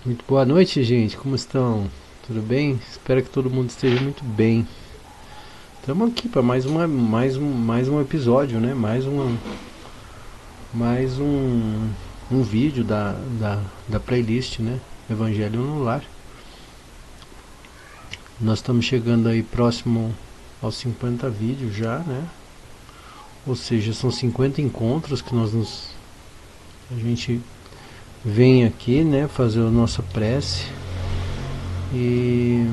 Muito boa noite, gente. Como estão? Tudo bem? Espero que todo mundo esteja muito bem. Estamos aqui para mais um episódio, né? Mais um vídeo da playlist, né? Evangelho no Lar. Nós estamos chegando aí próximo aos 50 vídeos já, né? Ou seja, são 50 encontros que a gente vem aqui, né? Fazer a nossa prece. E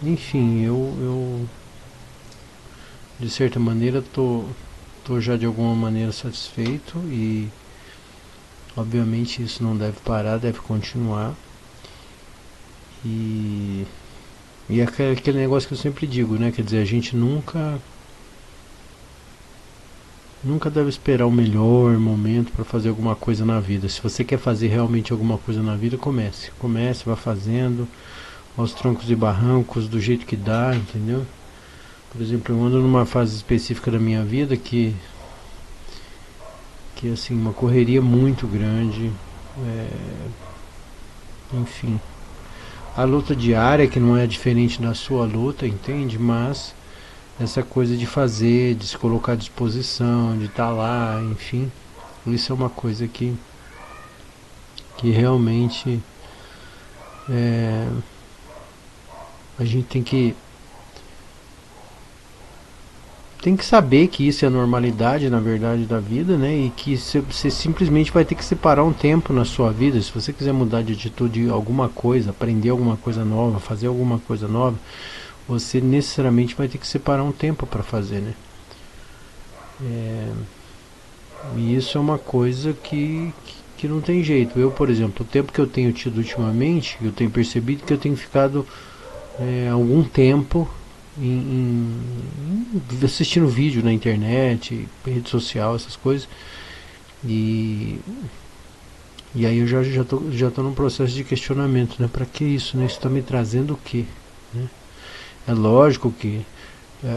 enfim, eu de certa maneira tô já de alguma maneira satisfeito e obviamente isso não deve parar, deve continuar. E e é aquele negócio que eu sempre digo, né? Quer dizer, a gente nunca deve esperar o melhor momento para fazer alguma coisa na vida. Se você quer fazer realmente alguma coisa na vida, comece, vá fazendo aos troncos e barrancos, do jeito que dá, entendeu? Por exemplo, eu ando numa fase específica da minha vida que assim, uma correria muito grande, é, enfim, a luta diária que não é diferente da sua luta, entende? Mas essa coisa de fazer, de se colocar à disposição, de estar lá, enfim, isso é uma coisa que realmente é, a gente tem que saber que isso é a normalidade, na verdade, da vida, né? E que você simplesmente vai ter que separar um tempo na sua vida. Se você quiser mudar de atitude alguma coisa, aprender alguma coisa nova, fazer alguma coisa nova, você necessariamente vai ter que separar um tempo para fazer, né? É, e isso é uma coisa que não tem jeito. Eu, por exemplo, o tempo que eu tenho tido ultimamente, eu tenho percebido que eu tenho ficado algum tempo assistindo vídeo na internet, rede social, essas coisas. E, e aí eu já tô num processo de questionamento, né? Para que isso, né? Isso está me trazendo o quê? Né? É lógico que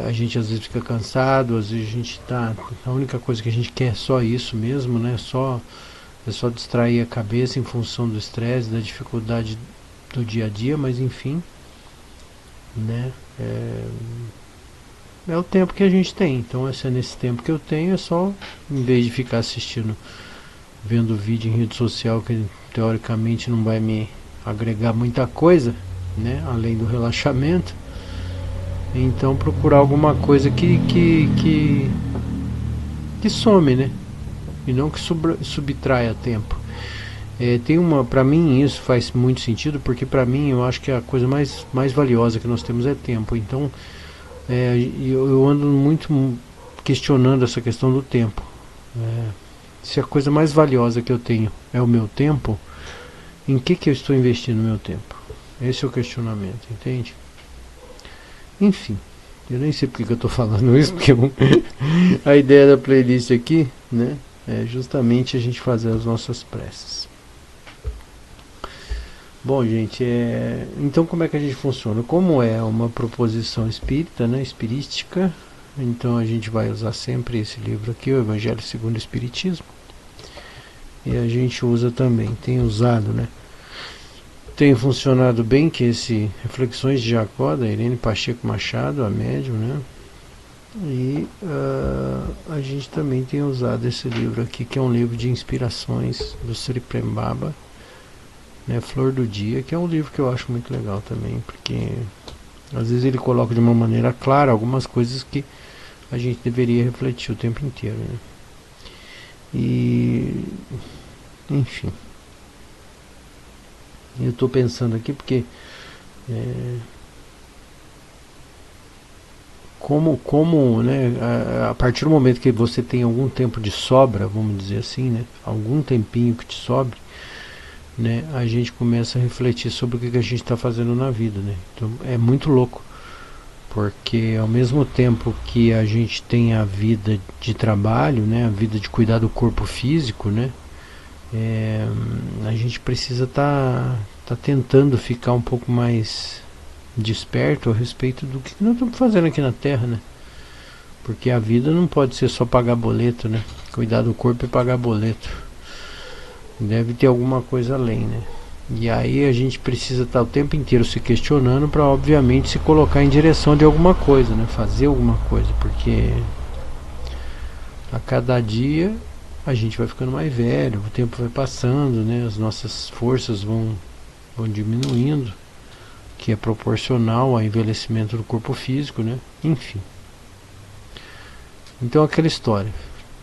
a gente às vezes fica cansado, às vezes a gente tá. A única coisa que a gente quer é só isso mesmo, né? É só distrair a cabeça em função do estresse, da dificuldade do dia a dia, mas enfim, né? É o tempo que a gente tem. Então, se é nesse tempo que eu tenho, é só, em vez de ficar assistindo, vendo vídeo em rede social que teoricamente não vai me agregar muita coisa, né? Além do relaxamento, então procurar alguma coisa que some, né? E não que subtraia tempo. Tem uma, para mim isso faz muito sentido, porque para mim eu acho que a coisa mais valiosa que nós temos é tempo. Então eu ando muito questionando essa questão do tempo. Se a coisa mais valiosa que eu tenho é o meu tempo, em que eu estou investindo o meu tempo? Esse é o questionamento, entende? Enfim, eu nem sei porque que eu estou falando isso, porque a ideia da playlist aqui, né, é justamente a gente fazer as nossas preces. Bom, gente, então como é que a gente funciona? Como é uma proposição espírita, né, espirística, então a gente vai usar sempre esse livro aqui, o Evangelho segundo o Espiritismo. E a gente usa também, tem usado, né? Tem funcionado bem que esse Reflexões de Jacó, da Irene Pacheco Machado, a médium, né? E a gente também tem usado esse livro aqui, que é um livro de inspirações do Sri Prembaba, né, Flor do Dia, que é um livro que eu acho muito legal também, porque às vezes ele coloca de uma maneira clara algumas coisas que a gente deveria refletir o tempo inteiro, né? E enfim, eu estou pensando aqui porque como né, a partir do momento que você tem algum tempo de sobra, vamos dizer assim, né, algum tempinho que te sobre, né, a gente começa a refletir sobre o que a gente está fazendo na vida, né? Então é muito louco, porque ao mesmo tempo que a gente tem a vida de trabalho, né, a vida de cuidar do corpo físico, né, a gente precisa tá tentando ficar um pouco mais desperto a respeito do que nós estamos fazendo aqui na Terra, né? Porque a vida não pode ser só pagar boleto, né? Cuidar do corpo e pagar boleto. Deve ter alguma coisa além, né? E aí a gente precisa estar o tempo inteiro se questionando para obviamente se colocar em direção de alguma coisa, né? Fazer alguma coisa, porque a cada dia a gente vai ficando mais velho, o tempo vai passando, né? As nossas forças vão diminuindo, que é proporcional ao envelhecimento do corpo físico, né? Enfim. Então aquela história.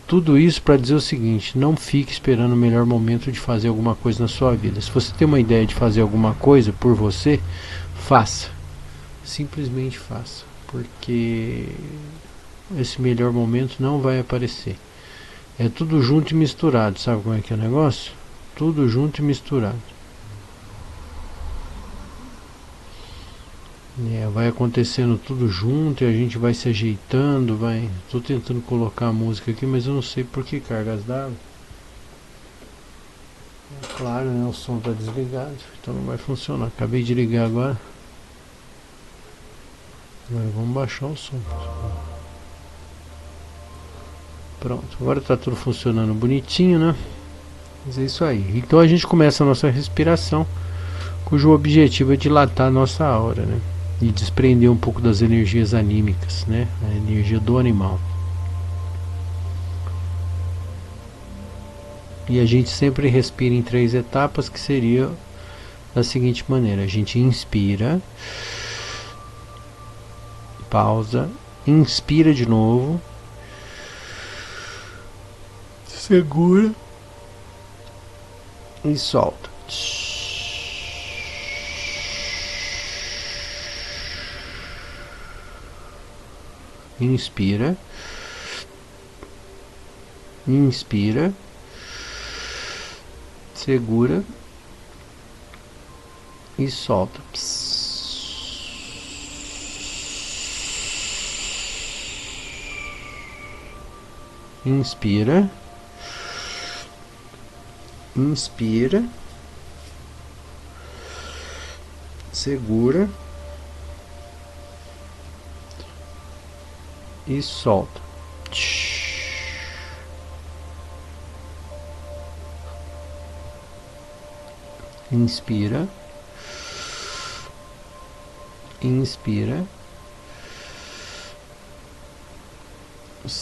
Tudo isso para dizer o seguinte: não fique esperando o melhor momento de fazer alguma coisa na sua vida. Se você tem uma ideia de fazer alguma coisa por você, faça. Simplesmente faça. Porque esse melhor momento não vai aparecer. É tudo junto e misturado. Sabe como é que é o negócio? Tudo junto e misturado. Vai acontecendo tudo junto e a gente vai se ajeitando, vai. Estou tentando colocar a música aqui, mas eu não sei por que cargas d'água. Claro, né? O som está desligado, então não vai funcionar. Acabei de ligar agora. Agora vamos baixar o som. Pronto, agora está tudo funcionando bonitinho, né? Mas é isso aí. Então a gente começa a nossa respiração, cujo objetivo é dilatar a nossa aura, né? E desprender um pouco das energias anímicas, né? A energia do animal. E a gente sempre respira em 3 etapas, que seria da seguinte maneira: a gente inspira, pausa, inspira de novo, segura e solta. Inspira, inspira, segura e solta. Inspira, inspira, segura e solta. Inspira, inspira,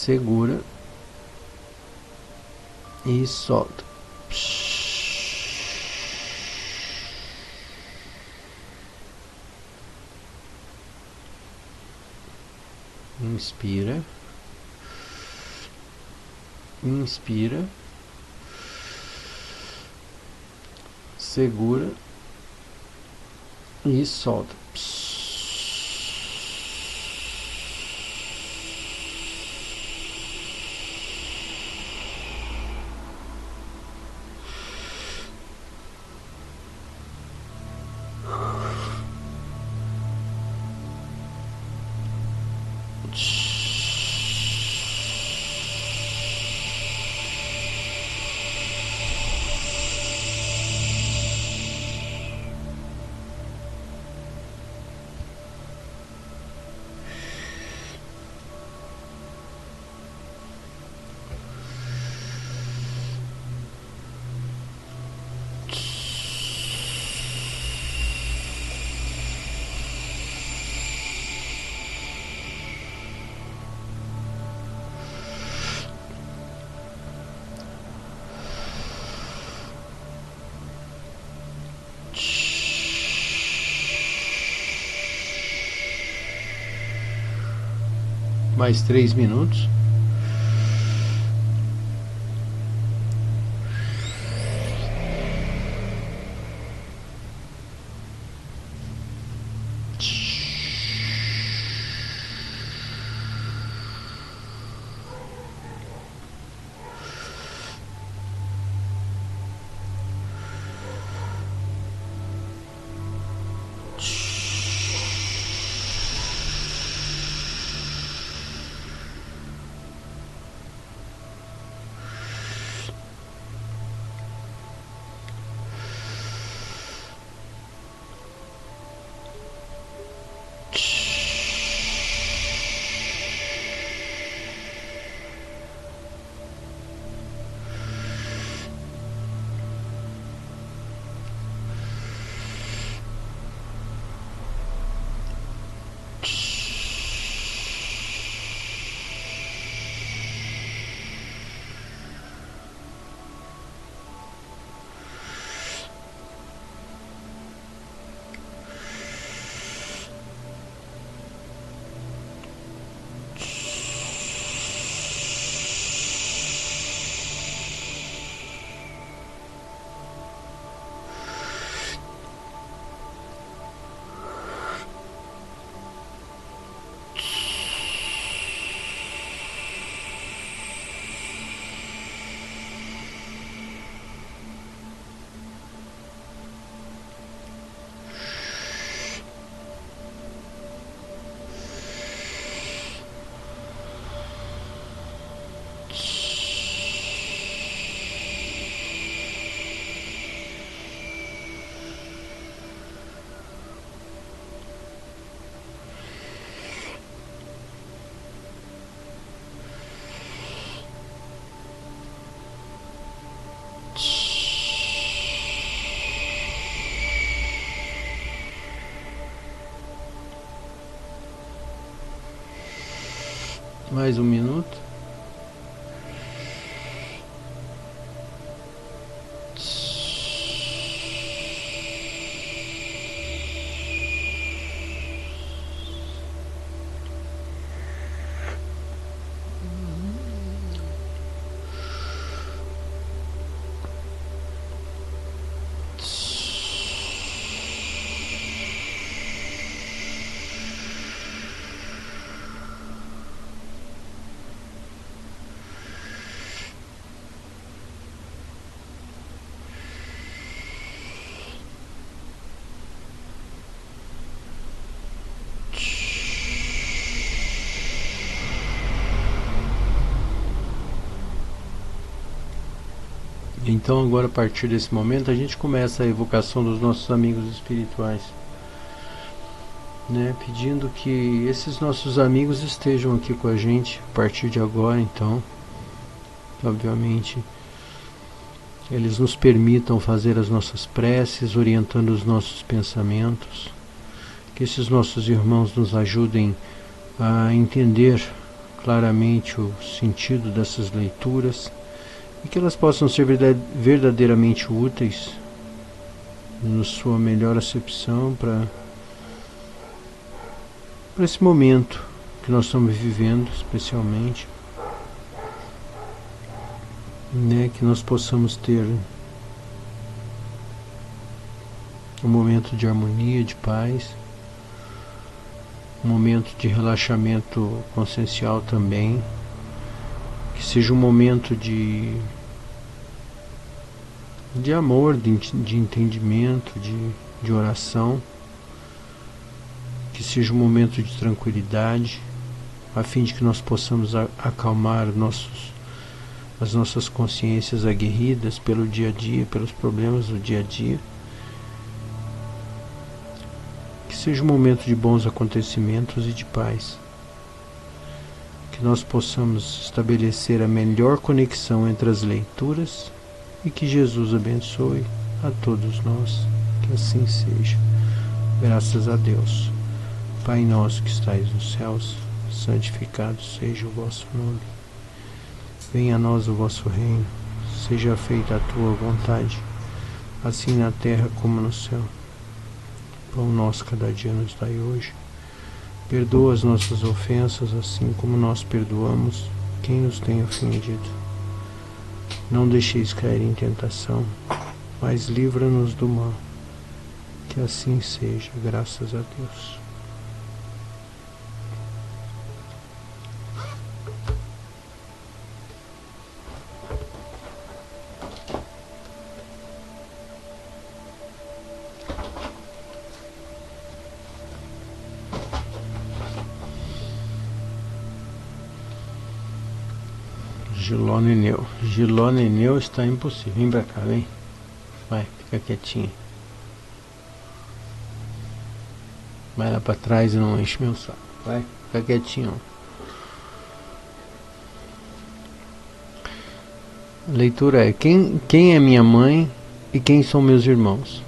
segura e solta. Inspira, inspira, segura e solta. Mais 3 minutos. Mais um minuto. Então agora, a partir desse momento, a gente começa a evocação dos nossos amigos espirituais, né? Pedindo que esses nossos amigos estejam aqui com a gente a partir de agora. Então, obviamente, eles nos permitam fazer as nossas preces, orientando os nossos pensamentos, que esses nossos irmãos nos ajudem a entender claramente o sentido dessas leituras, e que elas possam ser verdadeiramente úteis na sua melhor acepção para esse momento que nós estamos vivendo, especialmente, né? Que nós possamos ter um momento de harmonia, de paz, um momento de relaxamento consciencial também, que seja um momento de amor, de entendimento, de oração, que seja um momento de tranquilidade, a fim de que nós possamos acalmar as nossas consciências aguerridas pelo dia a dia, pelos problemas do dia a dia. Que seja um momento de bons acontecimentos e de paz. Que nós possamos estabelecer a melhor conexão entre as leituras, e que Jesus abençoe a todos nós, que assim seja. Graças a Deus. Pai nosso que estais nos céus, santificado seja o vosso nome. Venha a nós o vosso reino, seja feita a tua vontade, assim na terra como no céu. Pão nosso cada dia nos dai hoje. Perdoa as nossas ofensas, assim como nós perdoamos quem nos tem ofendido. Não deixeis cair em tentação, mas livra-nos do mal. Que assim seja, graças a Deus. Giloneneu está impossível. Vem pra cá, vem. Vai, fica quietinho. Vai lá pra trás e não enche meu saco. Vai, fica quietinho. A leitura é: quem é minha mãe e quem são meus irmãos?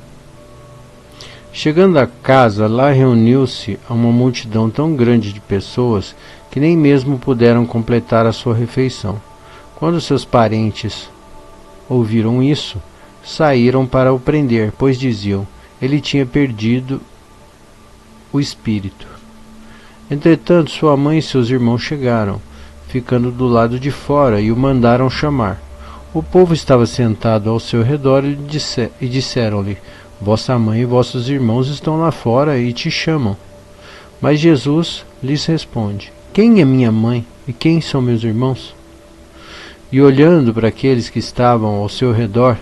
Chegando a casa, lá reuniu-se uma multidão tão grande de pessoas que nem mesmo puderam completar a sua refeição. Quando seus parentes ouviram isso, saíram para o prender, pois diziam: ele tinha perdido o espírito. Entretanto, sua mãe e seus irmãos chegaram, ficando do lado de fora, e o mandaram chamar. O povo estava sentado ao seu redor e disseram-lhe: vossa mãe e vossos irmãos estão lá fora e te chamam. Mas Jesus lhes responde: quem é minha mãe e quem são meus irmãos? E olhando para aqueles que estavam ao seu redor,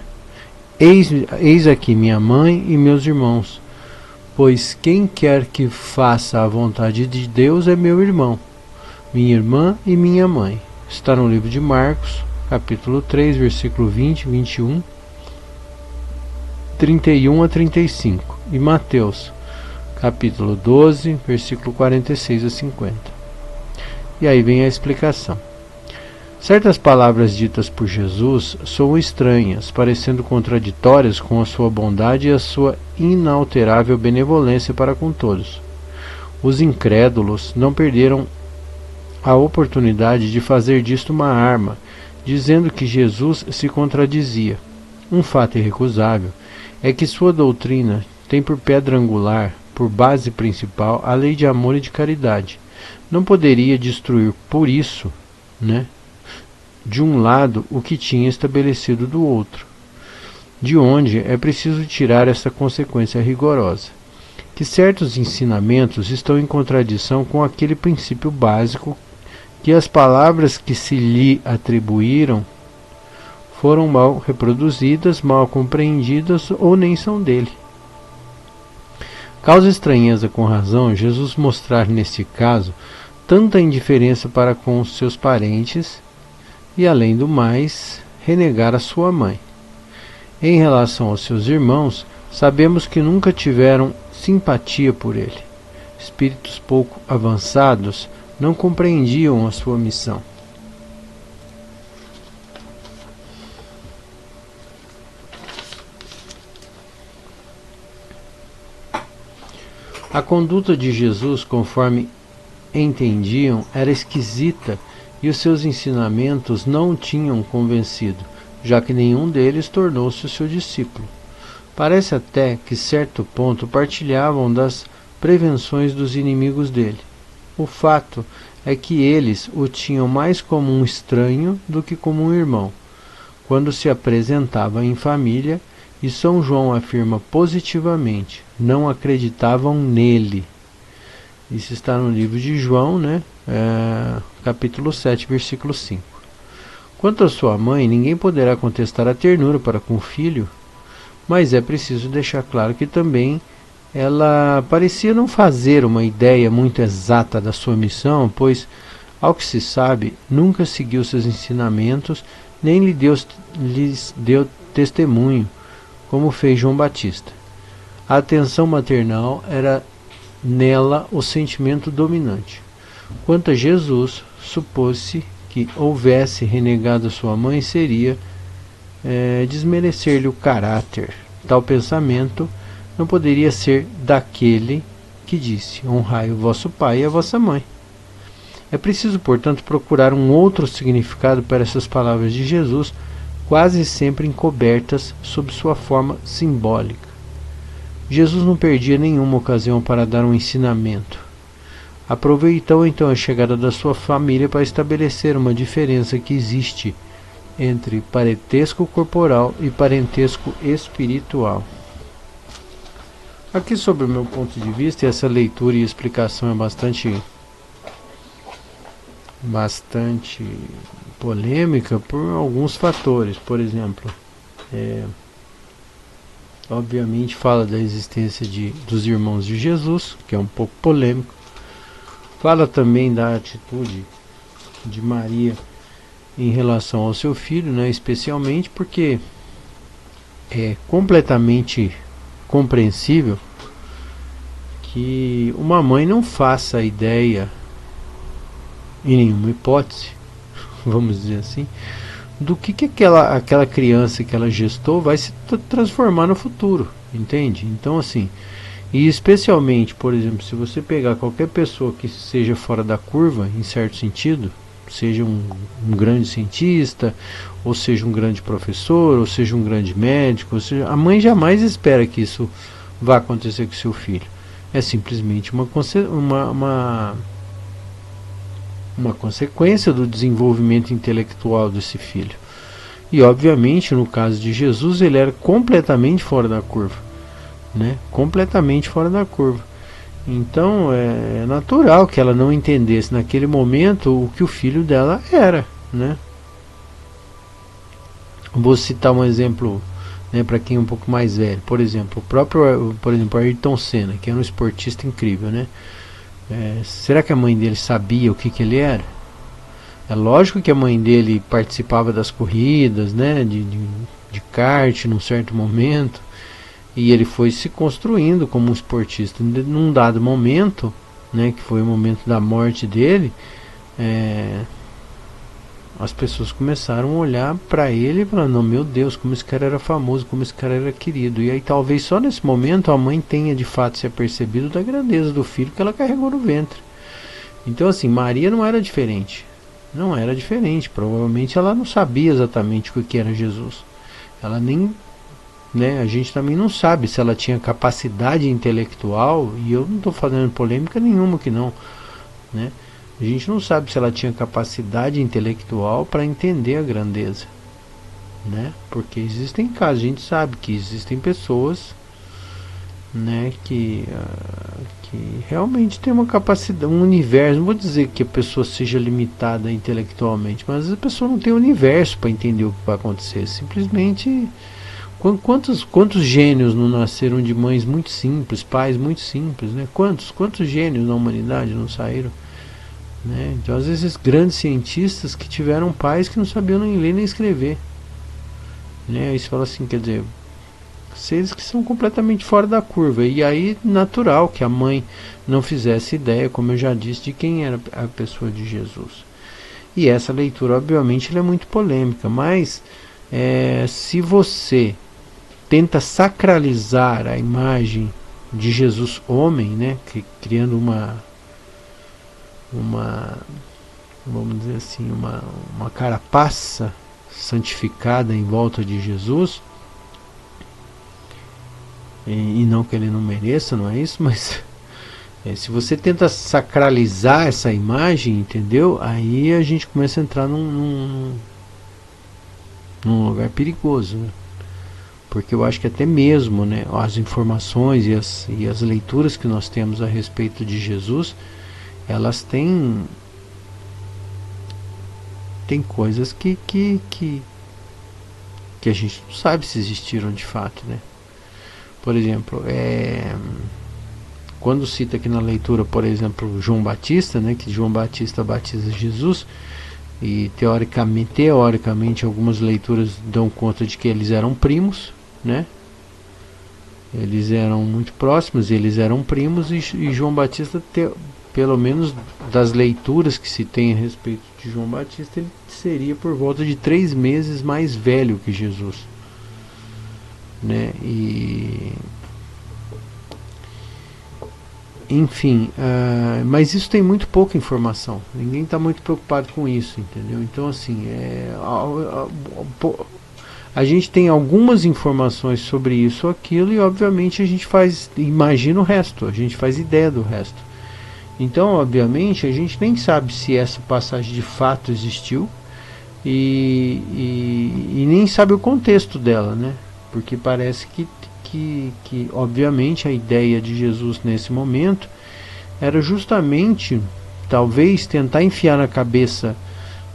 eis aqui minha mãe e meus irmãos, pois quem quer que faça a vontade de Deus é meu irmão, minha irmã e minha mãe. Está no livro de Marcos, capítulo 3, versículo 20, 21, 31 a 35, e Mateus, capítulo 12, versículo 46 a 50. E aí vem a explicação. Certas palavras ditas por Jesus soam estranhas, parecendo contraditórias com a sua bondade e a sua inalterável benevolência para com todos. Os incrédulos não perderam a oportunidade de fazer disto uma arma, dizendo que Jesus se contradizia. Um fato irrecusável é que sua doutrina tem por pedra angular, por base principal, a lei de amor e de caridade. Não poderia destruir por isso, de um lado o que tinha estabelecido do outro. De onde é preciso tirar essa consequência rigorosa, que certos ensinamentos estão em contradição com aquele princípio básico, que as palavras que se lhe atribuíram foram mal reproduzidas, mal compreendidas ou nem são dele. Causa estranheza com razão Jesus mostrar neste caso tanta indiferença para com os seus parentes e, além do mais, renegar a sua mãe. Em relação aos seus irmãos, sabemos que nunca tiveram simpatia por ele. Espíritos pouco avançados não compreendiam a sua missão. A conduta de Jesus, conforme entendiam, era esquisita e os seus ensinamentos não o tinham convencido, já que nenhum deles tornou-se o seu discípulo. Parece até que, certo ponto, partilhavam das prevenções dos inimigos dele. O fato é que eles o tinham mais como um estranho do que como um irmão, quando se apresentava em família, e São João afirma positivamente, não acreditavam nele. Isso está no livro de João, capítulo 7, versículo 5. Quanto à sua mãe, ninguém poderá contestar a ternura para com o filho, mas é preciso deixar claro que também ela parecia não fazer uma ideia muito exata da sua missão, pois, ao que se sabe, nunca seguiu seus ensinamentos, nem lhes deu testemunho, como fez João Batista. A atenção maternal era nela o sentimento dominante. Quanto a Jesus, supôs-se que houvesse renegado sua mãe seria desmerecer-lhe o caráter. Tal pensamento não poderia ser daquele que disse: honrai o vosso pai e a vossa mãe. É preciso, portanto, procurar um outro significado para essas palavras de Jesus, quase sempre encobertas sob sua forma simbólica. Jesus não perdia nenhuma ocasião para dar um ensinamento. Aproveitou então a chegada da sua família para estabelecer uma diferença que existe entre parentesco corporal e parentesco espiritual. Aqui, sobre o meu ponto de vista, essa leitura e explicação é bastante polêmica por alguns fatores. Por exemplo, obviamente fala da existência dos irmãos de Jesus, que é um pouco polêmico. Fala também da atitude de Maria em relação ao seu filho, especialmente porque é completamente compreensível que uma mãe não faça ideia, em nenhuma hipótese, vamos dizer assim, do que aquela criança que ela gestou vai se transformar no futuro, entende? Então, assim, e especialmente, por exemplo, se você pegar qualquer pessoa que seja fora da curva, em certo sentido, seja um grande cientista, ou seja um grande professor, ou seja um grande médico, ou seja, a mãe jamais espera que isso vá acontecer com seu filho. É simplesmente uma consequência do desenvolvimento intelectual desse filho. E obviamente, no caso de Jesus, ele era completamente fora da curva, completamente fora da curva. Então é natural que ela não entendesse naquele momento o que o filho dela era, Vou citar um exemplo, para quem é um pouco mais velho. Por exemplo, Ayrton Senna, que era um esportista incrível, será que a mãe dele sabia o que ele era? É lógico que a mãe dele participava das corridas, de kart num certo momento, e ele foi se construindo como um esportista. Num dado momento, que foi o momento da morte dele, as pessoas começaram a olhar para ele e falar: não, meu Deus, como esse cara era famoso, como esse cara era querido. E aí talvez só nesse momento a mãe tenha de fato se apercebido da grandeza do filho que ela carregou no ventre. Então assim, Maria não era diferente. Não era diferente. Provavelmente ela não sabia exatamente o que era Jesus. Ela nem, né, a gente também não sabe se ela tinha capacidade intelectual, e eu não estou fazendo polêmica nenhuma que não, né? A gente não sabe se ela tinha capacidade intelectual para entender a grandeza, né? Porque existem casos, a gente sabe que existem pessoas, né, que realmente tem uma capacidade, um universo. Não vou dizer que a pessoa seja limitada intelectualmente, mas a pessoa não tem universo para entender o que vai acontecer. Simplesmente, quantos gênios não nasceram de mães muito simples, pais muito simples, né? Quantos gênios na humanidade não saíram, né? Então, às vezes, grandes cientistas que tiveram pais que não sabiam nem ler nem escrever, né? Aí você fala assim, quer dizer, seres que são completamente fora da curva. E aí, natural que a mãe não fizesse ideia, como eu já disse, de quem era a pessoa de Jesus. E essa leitura, obviamente, ela é muito polêmica, mas se você tenta sacralizar a imagem de Jesus homem, né, criando uma vamos dizer assim, uma carapaça santificada em volta de Jesus, e não que ele não mereça, não é isso, mas se você tenta sacralizar essa imagem, entendeu? Aí a gente começa a entrar num lugar perigoso, né? Porque eu acho que até mesmo, né, as informações e as leituras que nós temos a respeito de Jesus, elas têm coisas que a gente não sabe se existiram de fato, né? Por exemplo, quando cita aqui na leitura, por exemplo, João Batista, né, que João Batista batiza Jesus, e teoricamente algumas leituras dão conta de que eles eram primos, né? Eles eram muito próximos, eles eram primos, e João Batista, pelo menos das leituras que se tem a respeito de João Batista, ele seria por volta de 3 meses mais velho que Jesus, né? E enfim, mas isso tem muito pouca informação. Ninguém está muito preocupado com isso, entendeu? Então assim, a gente tem algumas informações sobre isso ou aquilo, e obviamente a gente imagina o resto, a gente faz ideia do resto. Então, obviamente, a gente nem sabe se essa passagem de fato existiu, e nem sabe o contexto dela, né? Porque parece que obviamente a ideia de Jesus nesse momento era justamente, talvez, tentar enfiar na cabeça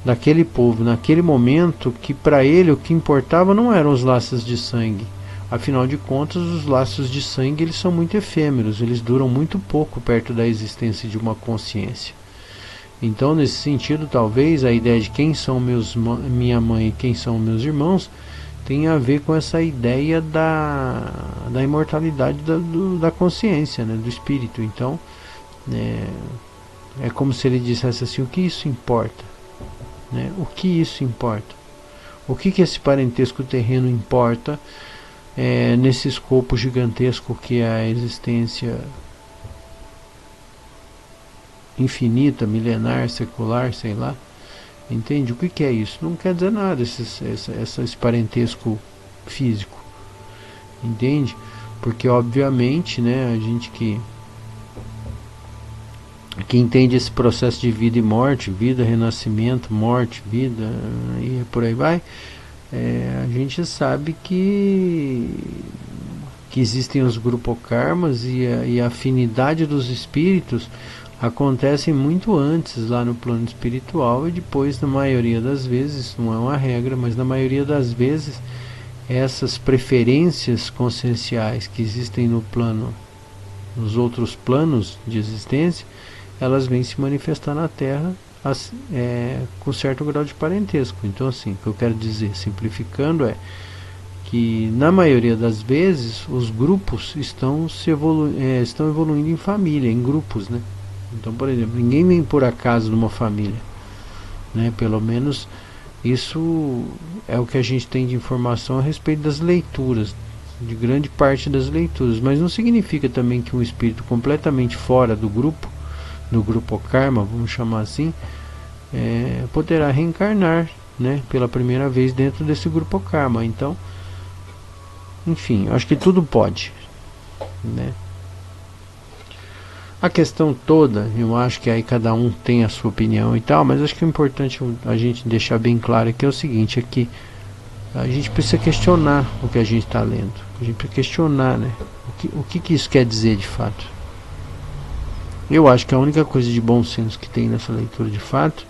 daquele povo naquele momento que para ele o que importava não eram os laços de sangue. Afinal de contas, os laços de sangue, eles são muito efêmeros, eles duram muito pouco perto da existência de uma consciência. Então, nesse sentido, talvez a ideia de quem são minha mãe e quem são meus irmãos tem a ver com essa ideia da imortalidade da consciência, né, do espírito. Então, é como se ele dissesse assim: o que isso importa? Né? O que isso importa? O que esse parentesco terreno importa nesse escopo gigantesco que é a existência infinita, milenar, secular, sei lá? Entende? O que é isso? Não quer dizer nada esse parentesco físico. Entende? Porque obviamente, né, a gente que entende esse processo de vida e morte, vida, renascimento, morte, vida, e por aí vai, a gente sabe que existem os grupokarmas, e a afinidade dos espíritos acontecem muito antes lá no plano espiritual, e depois, na maioria das vezes, isso não é uma regra, mas na maioria das vezes, essas preferências conscienciais que existem nos outros planos de existência, elas vêm se manifestar na Terra com certo grau de parentesco. Então, assim, o que eu quero dizer, simplificando, é que na maioria das vezes os grupos estão evoluindo em família, em grupos, né? Então, por exemplo, ninguém vem por acaso numa família, né? Pelo menos isso é o que a gente tem de informação a respeito das leituras, de grande parte das leituras. Mas não significa também que um espírito completamente fora do grupo, do grupo Karma, vamos chamar assim, poderá reencarnar, né, pela primeira vez dentro desse grupo Karma. Então, enfim, eu acho que tudo pode, né? A questão toda, eu acho que aí cada um tem a sua opinião e tal, mas acho que é importante a gente deixar bem claro aqui é o seguinte, é que a gente precisa questionar o que a gente está lendo. A gente precisa questionar, né? O que isso quer dizer de fato. Eu acho que a única coisa de bom senso que tem nessa leitura de fato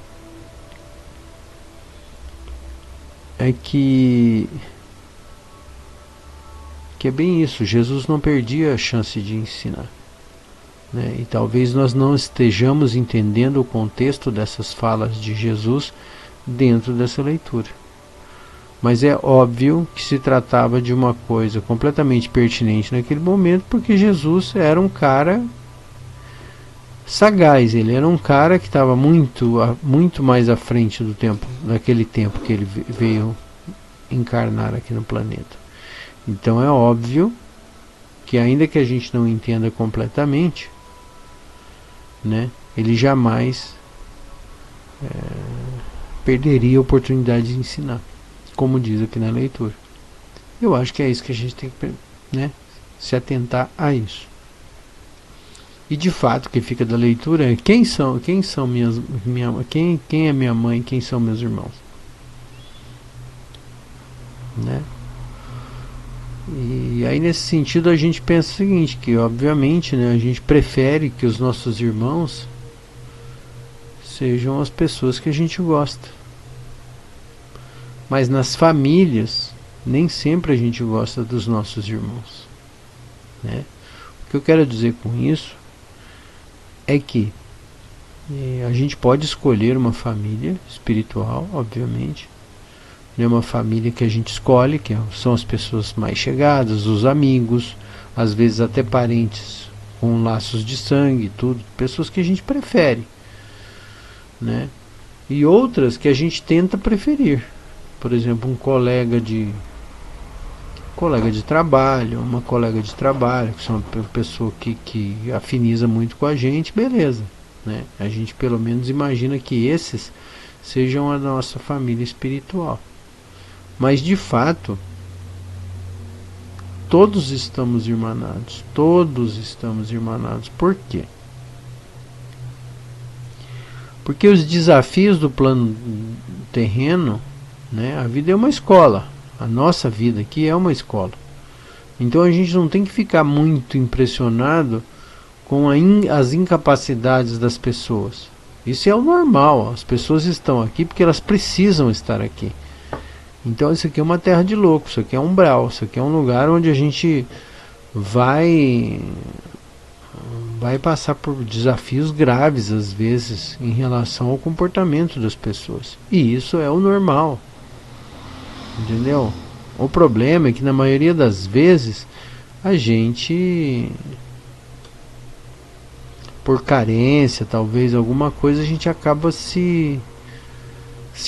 é que é bem isso. Jesus não perdia a chance de ensinar, né? E talvez nós não estejamos entendendo o contexto dessas falas de Jesus dentro dessa leitura. Mas é óbvio que se tratava de uma coisa completamente pertinente naquele momento, porque Jesus era um cara sagaz, ele era um cara que estava muito mais à frente do tempo, daquele tempo que ele veio encarnar aqui no planeta. Então é óbvio que, ainda que a gente não entenda completamente, né, ele jamais perderia a oportunidade de ensinar, como diz aqui na leitura. Eu acho que é isso que a gente tem que, né, se atentar a isso. E de fato o que fica da leitura é quem é minha mãe, quem são meus irmãos, né? E aí, nesse sentido, a gente pensa o seguinte, que obviamente, né, a gente prefere que os nossos irmãos sejam as pessoas que a gente gosta. Mas nas famílias, nem sempre a gente gosta dos nossos irmãos, né? O que eu quero dizer com isso é que a gente pode escolher uma família espiritual, obviamente, né, uma família que a gente escolhe, que são as pessoas mais chegadas, os amigos, às vezes até parentes com laços de sangue, tudo, pessoas que a gente prefere, né? E outras que a gente tenta preferir. Por exemplo, um colega de trabalho, uma colega de trabalho, que são uma pessoa que afiniza muito com a gente, beleza, né? A gente pelo menos imagina que esses sejam a nossa família espiritual. Mas de fato, todos estamos irmanados. Todos estamos irmanados. Por quê? Porque os desafios do plano terreno, né, a vida é uma escola. A nossa vida aqui é uma escola. Então a gente não tem que ficar muito impressionado com as incapacidades das pessoas. Isso é o normal. As pessoas estão aqui porque elas precisam estar aqui. Então isso aqui é uma terra de louco, isso aqui é um umbral, isso aqui é um lugar onde a gente vai passar por desafios graves às vezes em relação ao comportamento das pessoas. E isso é o normal, entendeu? O problema é que na maioria das vezes a gente, por carência, talvez alguma coisa, a gente acaba se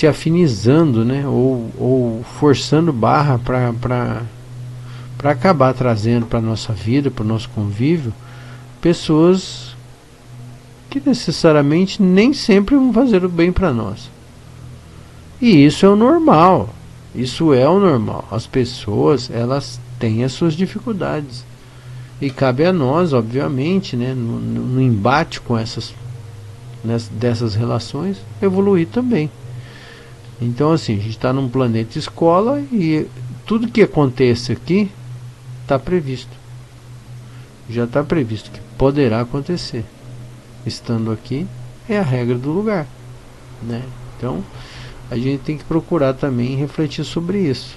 afinizando, né, ou forçando barra para acabar trazendo para a nossa vida, para o nosso convívio, pessoas que necessariamente nem sempre vão fazer o bem para nós. E isso é o normal. Isso é o normal. As pessoas, elas têm as suas dificuldades. E cabe a nós, obviamente, né, no embate com dessas relações, evoluir também. Então, assim, a gente está num planeta escola e tudo que aconteça aqui está previsto. Já está previsto que poderá acontecer. Estando aqui é a regra do lugar, né? Então, a gente tem que procurar também refletir sobre isso,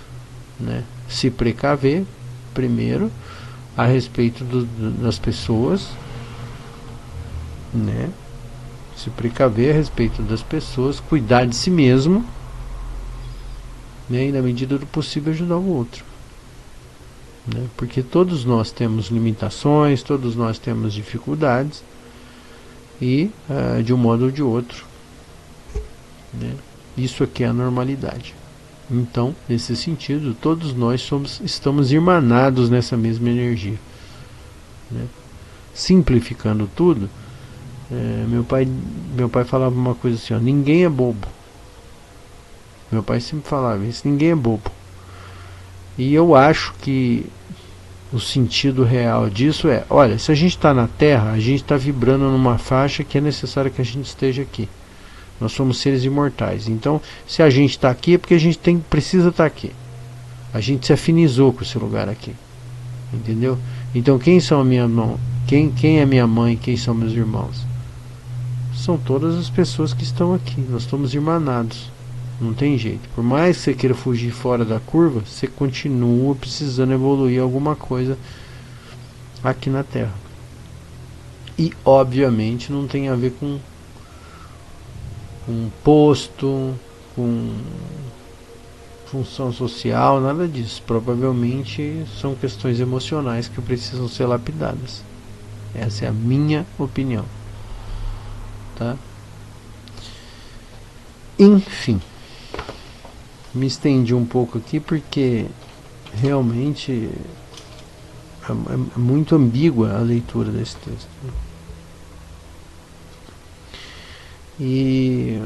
né? Se precaver, primeiro, a respeito das pessoas, né? Se precaver a respeito das pessoas, cuidar de si mesmo, né, e na medida do possível ajudar o outro, né, porque todos nós temos limitações, todos nós temos dificuldades e de um modo ou de outro, né, isso aqui é a normalidade. Então, nesse sentido, todos nós estamos irmanados nessa mesma energia, né. Simplificando tudo, Meu pai falava uma coisa assim, ó, ninguém é bobo. Meu pai sempre falava isso, ninguém é bobo. E eu acho que o sentido real disso é, olha, se a gente está na Terra, a gente está vibrando numa faixa que é necessário que a gente esteja aqui. Nós somos seres imortais. Então, se a gente está aqui é porque a gente precisa estar aqui. A gente se afinizou com esse lugar aqui. Entendeu? Então, quem são a minha mão? Quem é minha mãe? Quem são meus irmãos? São todas as pessoas que estão aqui. Nós estamos irmanados. Não tem jeito. Por mais que você queira fugir fora da curva, você continua precisando evoluir alguma coisa aqui na Terra. E obviamente não tem a ver com posto, com função social, nada disso. Provavelmente são questões emocionais que precisam ser lapidadas. Essa é a minha opinião. Tá? Enfim. Me estendi um pouco aqui porque realmente é muito ambígua a leitura desse texto. E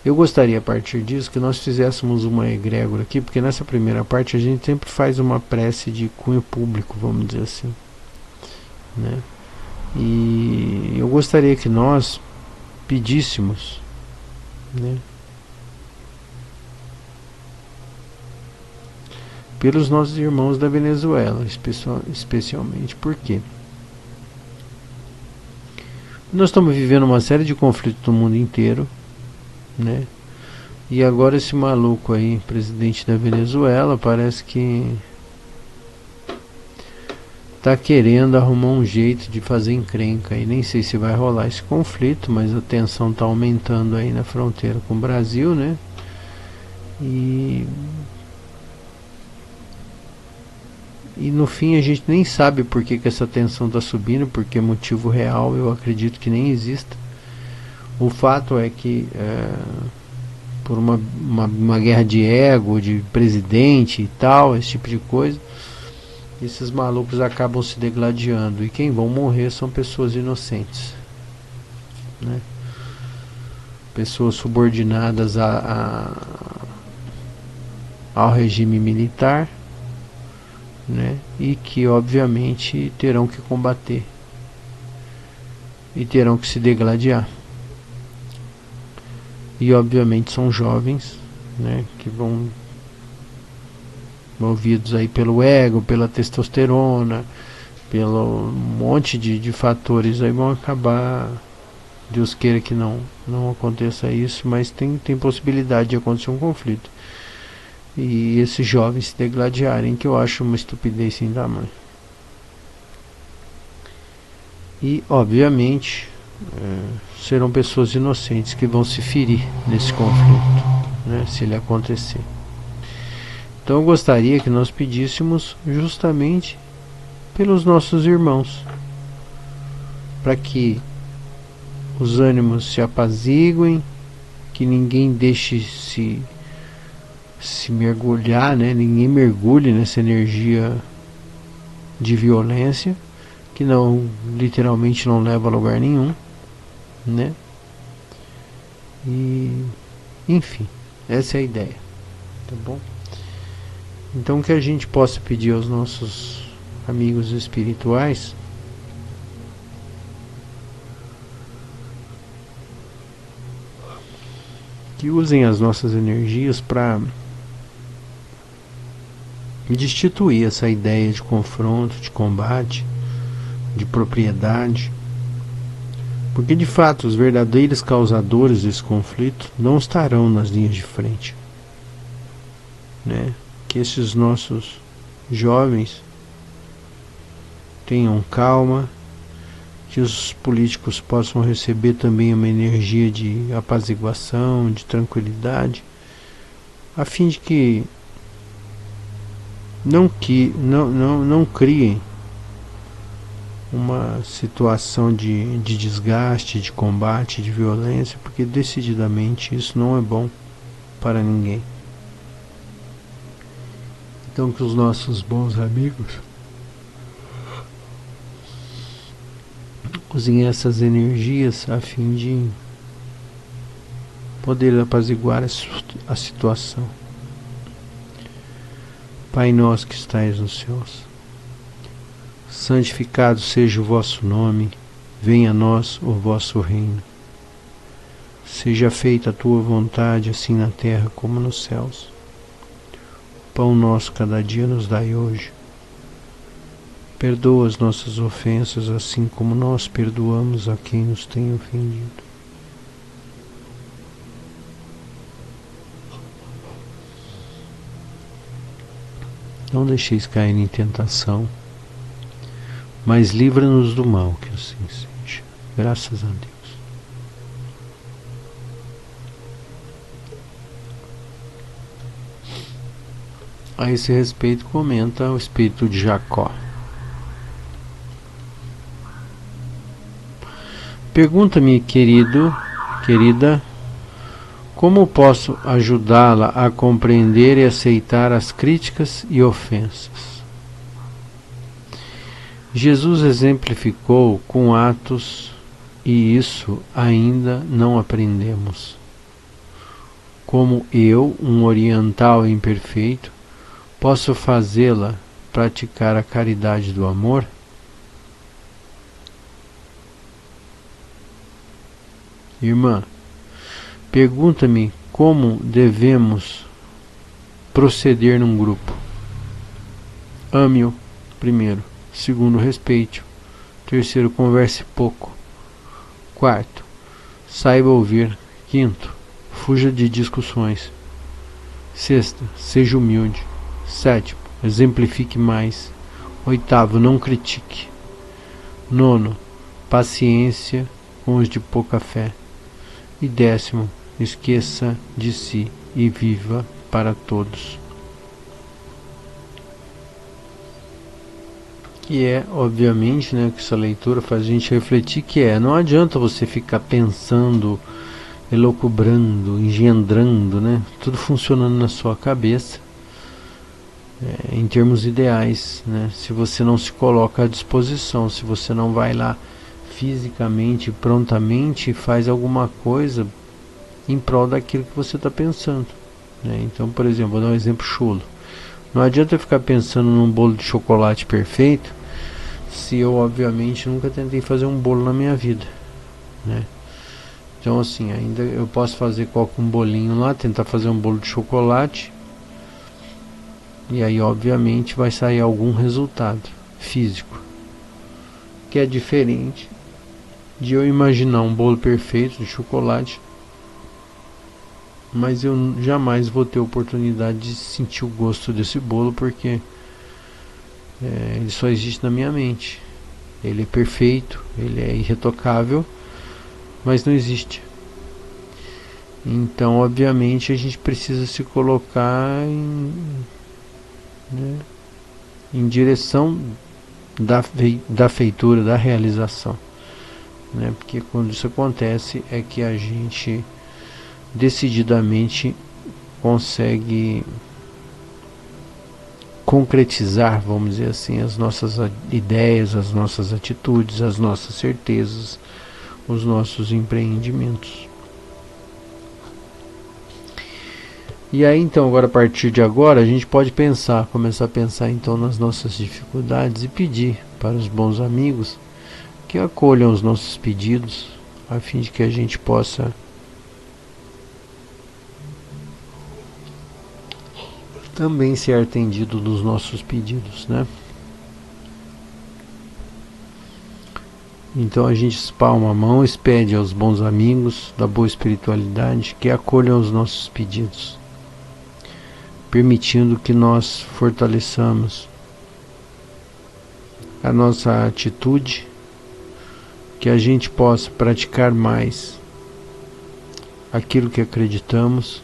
eu gostaria a partir disso que nós fizéssemos uma egrégora aqui, porque nessa primeira parte a gente sempre faz uma prece de cunho público, vamos dizer assim, né? E eu gostaria que nós pedíssemos, né, pelos nossos irmãos da Venezuela, especialmente. Por quê? Nós estamos vivendo uma série de conflitos no mundo inteiro, né? E agora esse maluco aí, presidente da Venezuela, parece que tá querendo arrumar um jeito de fazer encrenca aí. Nem sei se vai rolar esse conflito, mas a tensão tá aumentando aí na fronteira com o Brasil, né? E no fim a gente nem sabe por que essa tensão está subindo, porque motivo real eu acredito que nem exista. O fato é que por uma guerra de ego, de presidente e tal, esse tipo de coisa, esses malucos acabam se degladiando. E quem vão morrer são pessoas inocentes, né? Pessoas subordinadas ao regime militar, né? E que obviamente terão que combater e terão que se degladiar. E obviamente são jovens, né, que vão movidos aí pelo ego, pela testosterona, pelo monte de fatores aí, vão acabar. Deus queira que não aconteça isso, mas tem possibilidade de acontecer um conflito e esses jovens se degladiarem, que eu acho uma estupidez sem tamanho. E obviamente serão pessoas inocentes que vão se ferir nesse conflito, né, se ele acontecer. Então eu gostaria que nós pedíssemos justamente pelos nossos irmãos, para que os ânimos se apaziguem, que ninguém deixe se mergulhar, né? Ninguém mergulhe nessa energia de violência, que não, literalmente não leva a lugar nenhum, né? E enfim, essa é a ideia, tá bom? Então que a gente possa pedir aos nossos amigos espirituais que usem as nossas energias para destituir essa ideia de confronto, de combate, de propriedade, porque de fato os verdadeiros causadores desse conflito não estarão nas linhas de frente, né? Que esses nossos jovens tenham calma, que os políticos possam receber também uma energia de apaziguação, de tranquilidade, a fim de que não criem uma situação de desgaste, de combate, de violência, porque decididamente isso não é bom para ninguém. Então que os nossos bons amigos Usem essas energias a fim de poder apaziguar a situação. Pai nosso que estais nos céus, santificado seja o vosso nome, venha a nós o vosso reino. Seja feita a tua vontade, assim na terra como nos céus. O pão nosso cada dia nos dai hoje. Perdoa as nossas ofensas, assim como nós perdoamos a quem nos tem ofendido. Não deixeis cair em tentação, mas livra-nos do mal, que assim seja. Graças a Deus. A esse respeito comenta o espírito de Jacó. Pergunta-me, querida, como posso ajudá-la a compreender e aceitar as críticas e ofensas? Jesus exemplificou com atos e isso ainda não aprendemos. Como eu, um oriental imperfeito, posso fazê-la praticar a caridade do amor? Irmã, pergunta-me como devemos proceder num grupo. Ame-o, primeiro. Segundo, respeite-o. Terceiro, converse pouco. Quarto, saiba ouvir. Quinto, fuja de discussões. Sexto, seja humilde. Sétimo, exemplifique mais. Oitavo, não critique. Nono, paciência com os de pouca fé. E décimo, esqueça de si e viva para todos. Que é, obviamente, né, que essa leitura faz a gente refletir que não adianta você ficar pensando, elucubrando, engendrando, né, tudo funcionando na sua cabeça, em termos ideais, né, se você não se coloca à disposição, se você não vai lá fisicamente, prontamente faz alguma coisa em prol daquilo que você está pensando, né? Então, por exemplo, vou dar um exemplo chulo. Não adianta eu ficar pensando num bolo de chocolate perfeito se eu, obviamente, nunca tentei fazer um bolo na minha vida, né? Então, assim, ainda eu posso fazer um bolinho lá, tentar fazer um bolo de chocolate, e aí, obviamente, vai sair algum resultado físico, que é diferente de eu imaginar um bolo perfeito de chocolate, mas eu jamais vou ter oportunidade de sentir o gosto desse bolo, porque ele só existe na minha mente. Ele é perfeito, ele é irretocável, mas não existe. Então, obviamente, a gente precisa se colocar em direção da feitura, da realização, né? Porque quando isso acontece é que a gente decididamente consegue concretizar, vamos dizer assim, as nossas ideias, as nossas atitudes, as nossas certezas, os nossos empreendimentos. E aí, então, agora, a partir de agora, a gente pode começar a pensar então nas nossas dificuldades e pedir para os bons amigos que acolham os nossos pedidos, a fim de que a gente possa também ser atendido dos nossos pedidos, né? Então a gente espalma a mão e pede aos bons amigos da boa espiritualidade que acolham os nossos pedidos, permitindo que nós fortaleçamos a nossa atitude, que a gente possa praticar mais aquilo que acreditamos,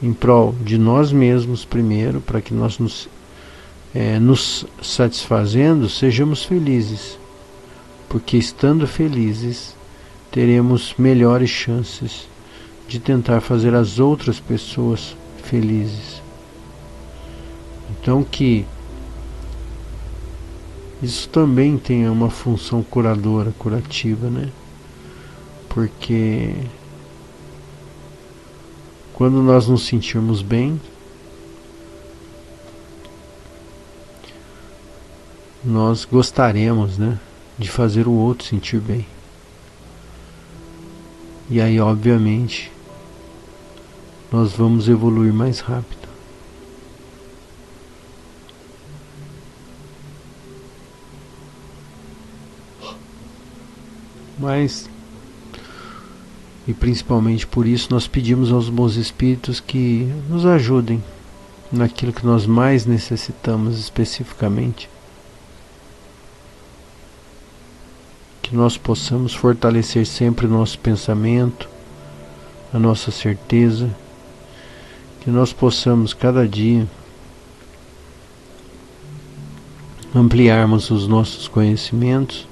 em prol de nós mesmos primeiro, para que nós nos satisfazendo, sejamos felizes, porque estando felizes teremos melhores chances de tentar fazer as outras pessoas felizes. Então, que Isso também tem uma função curadora, curativa, né? Porque quando nós nos sentirmos bem, nós gostaremoz, né, de fazer o outro sentir bem. E aí, obviamente, nós vamos evoluir mais rápido. Mas, e principalmente por isso, nós pedimos aos bons espíritos que nos ajudem naquilo que nós mais necessitamos especificamente. Que nós possamos fortalecer sempre o nosso pensamento, a nossa certeza, que nós possamos cada dia ampliarmos os nossos conhecimentos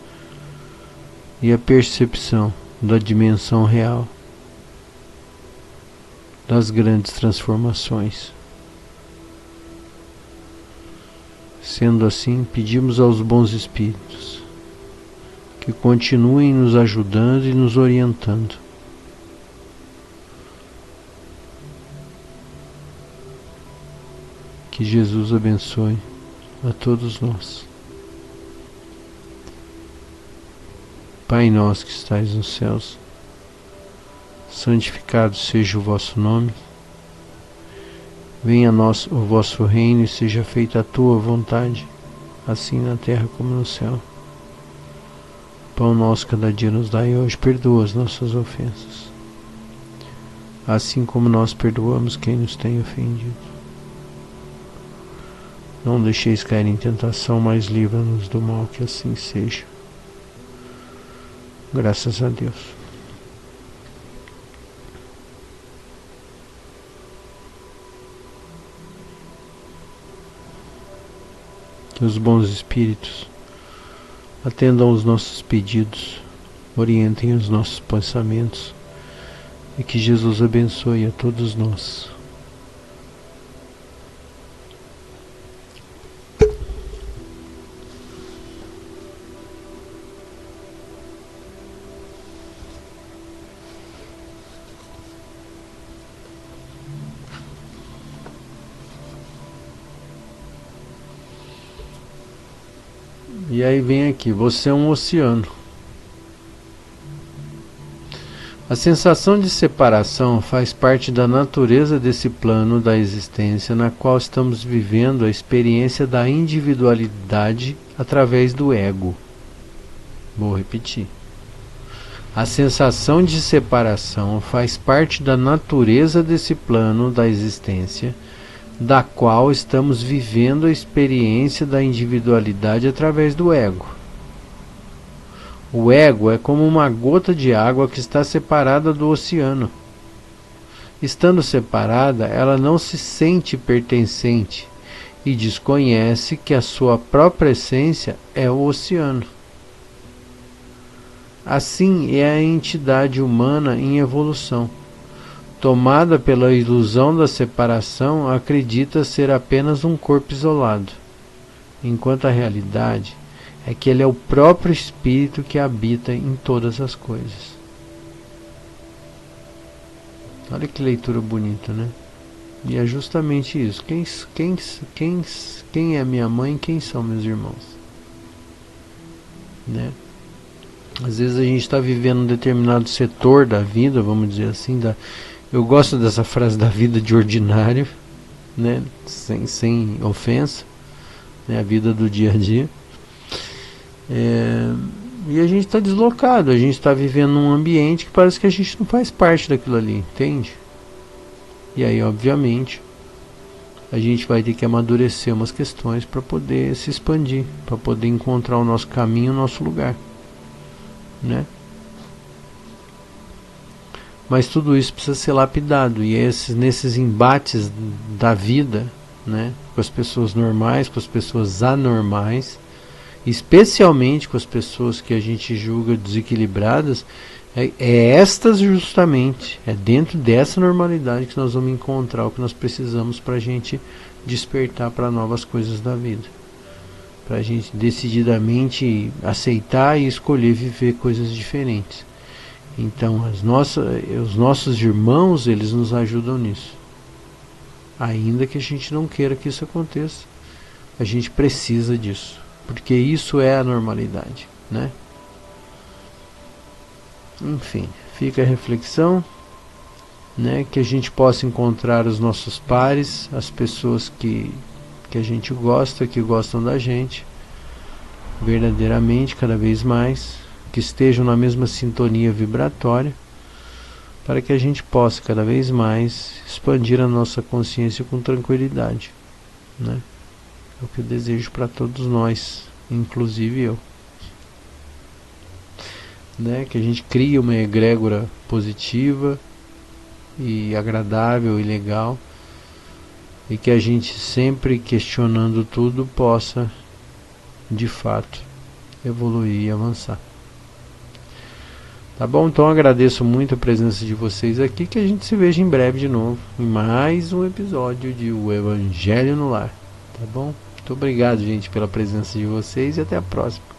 e a percepção da dimensão real das grandes transformações. Sendo assim, pedimos aos bons espíritos que continuem nos ajudando e nos orientando. Que Jesus abençoe a todos nós. Pai nosso que estais nos céus, santificado seja o vosso nome. Venha a nós o vosso reino e seja feita a tua vontade, assim na terra como no céu. Pão nosso cada dia nos dai hoje, perdoa as nossas ofensas, assim como nós perdoamos quem nos tem ofendido. Não deixeis cair em tentação, mas livra-nos do mal, que assim seja. Graças a Deus. Que os bons espíritos atendam os nossos pedidos, orientem os nossos pensamentos e que Jesus abençoe a todos nós. E aí vem aqui, você é um oceano. A sensação de separação faz parte da natureza desse plano da existência na qual estamos vivendo a experiência da individualidade através do ego. Vou repetir. A sensação de separação faz parte da natureza desse plano da existência da qual estamos vivendo a experiência da individualidade através do ego. O ego é como uma gota de água que está separada do oceano. Estando separada, ela não se sente pertencente e desconhece que a sua própria essência é o oceano. Assim é a entidade humana em evolução. Tomada pela ilusão da separação, acredita ser apenas um corpo isolado, enquanto a realidade é que ele é o próprio espírito que habita em todas as coisas. Olha que leitura bonita, né? E é justamente isso. Quem é minha mãe e quem são meus irmãos? Né? Às vezes a gente está vivendo um determinado setor da vida, vamos dizer assim, eu gosto dessa frase da vida de ordinário, né? Sem ofensa, né? A vida do dia a dia. E a gente está deslocado, a gente está vivendo num ambiente que parece que a gente não faz parte daquilo ali, entende? E aí, obviamente, a gente vai ter que amadurecer umas questões para poder se expandir, para poder encontrar o nosso caminho, o nosso lugar, né? Mas tudo isso precisa ser lapidado, e nesses embates da vida, né, com as pessoas normais, com as pessoas anormais, especialmente com as pessoas que a gente julga desequilibradas, estas justamente, é dentro dessa normalidade que nós vamos encontrar o que nós precisamos para a gente despertar para novas coisas da vida, para a gente decididamente aceitar e escolher viver coisas diferentes. Então os nossos irmãos, eles nos ajudam nisso, ainda que a gente não queira que isso aconteça. A gente precisa disso, porque isso é a normalidade, né? Enfim, fica a reflexão, né? Que a gente possa encontrar os nossos pares, as pessoas que a gente gosta, que gostam da gente verdadeiramente, cada vez mais, que estejam na mesma sintonia vibratória, para que a gente possa cada vez mais expandir a nossa consciência com tranquilidade, né? É o que eu desejo para todos nós, inclusive eu, né? Que a gente crie uma egrégora positiva e agradável e legal, e que a gente, sempre questionando tudo, possa de fato evoluir e avançar. Tá bom? Então agradeço muito a presença de vocês aqui, que a gente se veja em breve de novo em mais um episódio de O Evangelho no Lar. Tá bom? Muito obrigado, gente, pela presença de vocês, e até a próxima.